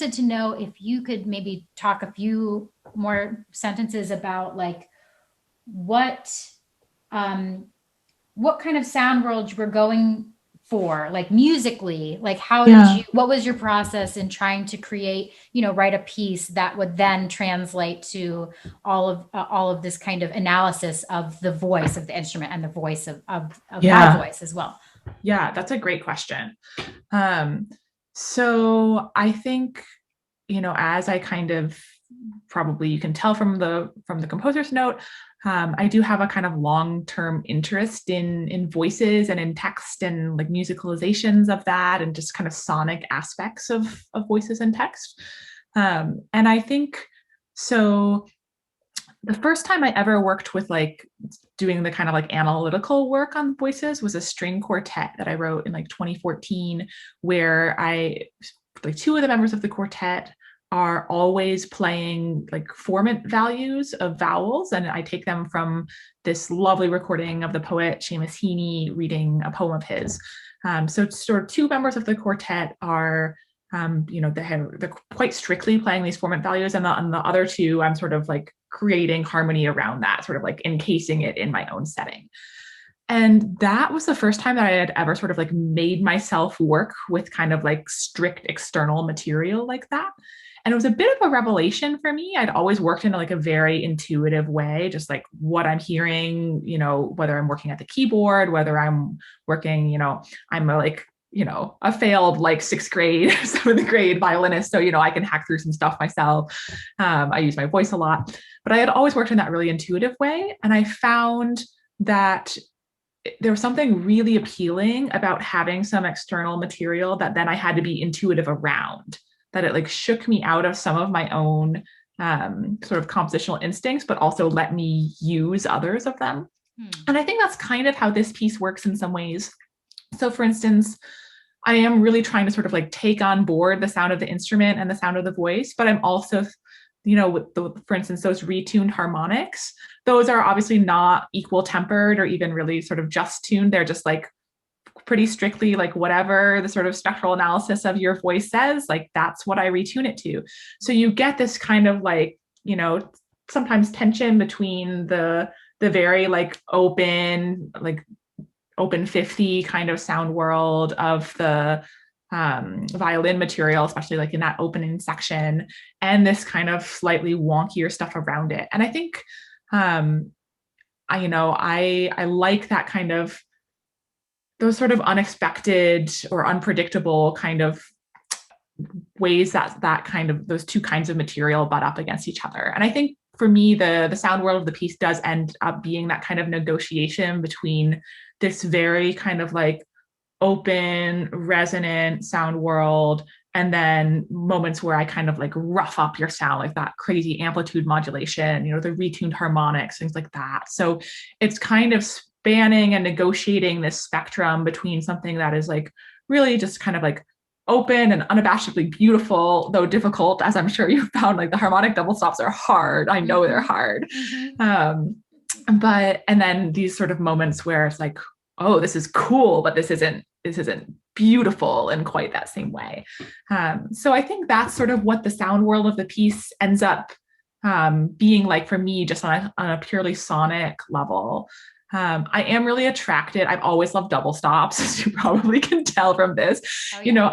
interested to know if you could maybe talk a few more sentences about like what um, what kind of sound world you were going for, like musically, like how did Yeah. you, what was your process in trying to create, write a piece that would then translate to all of this kind of analysis of the voice of the instrument and the voice of my Yeah. voice as well. Yeah. That's a great question. Um, so I think, as I kind of probably you can tell from the composer's note, I do have a kind of long-term interest in voices and in text and like musicalizations of that and just kind of sonic aspects of voices and text. And I think so the first time I ever worked with like doing the kind of like analytical work on voices was a string quartet that I wrote in like 2014, where I like two of the members of the quartet are always playing like formant values of vowels. And I take them from this lovely recording of the poet Seamus Heaney reading a poem of his. So sort of two members of the quartet are they're quite strictly playing these formant values, and the other two, I'm sort of like creating harmony around that, sort of like encasing it in my own setting. And that was the first time that I had ever sort of like made myself work with kind of like strict external material like that. And it was a bit of a revelation for me. I'd always worked in like a very intuitive way, just like what I'm hearing, whether I'm working at the keyboard, whether I'm working, I'm a failed like sixth grade, seventh grade violinist. So, I can hack through some stuff myself. I use my voice a lot, but I had always worked in that really intuitive way. And I found that there was something really appealing about having some external material that then I had to be intuitive around, that it like shook me out of some of my own sort of compositional instincts, but also let me use others of them. And I think that's kind of how this piece works in some ways. So, for instance, I am really trying to sort of like take on board the sound of the instrument and the sound of the voice, but I'm also, with for instance, those retuned harmonics, those are obviously not equal tempered or even really sort of just tuned. They're just like pretty strictly like whatever the sort of spectral analysis of your voice says, like that's what I retune it to. So you get this kind of like, sometimes tension between the very like open 50 kind of sound world of the violin material, especially like in that opening section, and this kind of slightly wonkier stuff around it. And I think I like that kind of those sort of unexpected or unpredictable kind of ways that kind of those two kinds of material butt up against each other. And I think for me, the sound world of the piece does end up being that kind of negotiation between this very kind of like open, resonant sound world, and then moments where I kind of like rough up your sound, like that crazy amplitude modulation, the retuned harmonics, things like that. So it's kind of spanning and negotiating this spectrum between something that is like really just kind of like open and unabashedly beautiful, though difficult, as I'm sure you found. Like the harmonic double stops are hard. I know they're hard. Mm-hmm. And then these sort of moments where it's like, oh, this is cool, but this isn't beautiful in quite that same way. So I think that's sort of what the sound world of the piece ends up being like for me, just on a purely sonic level. I am really attracted. I've always loved double stops, as you probably can tell from this. Oh, yeah.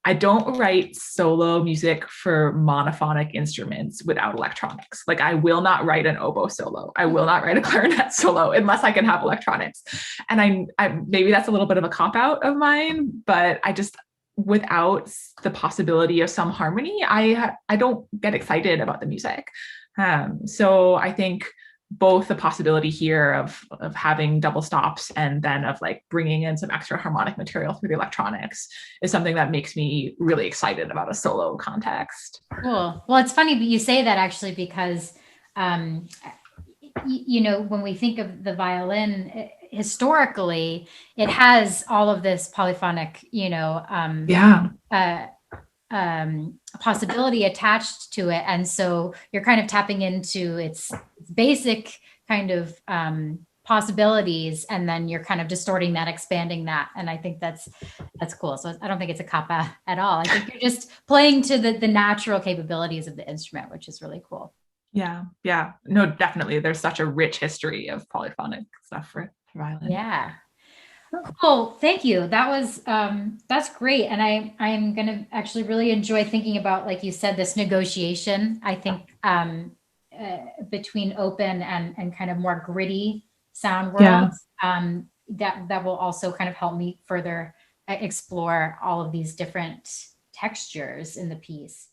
I don't write solo music for monophonic instruments without electronics. Like I will not write an oboe solo. I will not write a clarinet solo unless I can have electronics. And I maybe that's a little bit of a cop out of mine, but I just without the possibility of some harmony, I don't get excited about the music. So I think both the possibility here of having double stops and then of like bringing in some extra harmonic material through the electronics is something that makes me really excited about a solo context. Cool. Well, it's funny that you say that actually because, um, when we think of the violin historically, it has all of this polyphonic, Yeah. uh, possibility attached to it. And so you're kind of tapping into its basic kind of possibilities, and then you're kind of distorting that, expanding that. And I think that's cool. So I don't think it's a cop out at all. I think you're just playing to the natural capabilities of the instrument, which is really cool. Yeah. Yeah. No, definitely. There's such a rich history of polyphonic stuff for violin. Yeah. Cool. Thank you. That was that's great. And I'm gonna actually really enjoy thinking about, like you said, this negotiation. I think between open and kind of more gritty sound Yeah. worlds, that will also kind of help me further explore all of these different textures in the piece.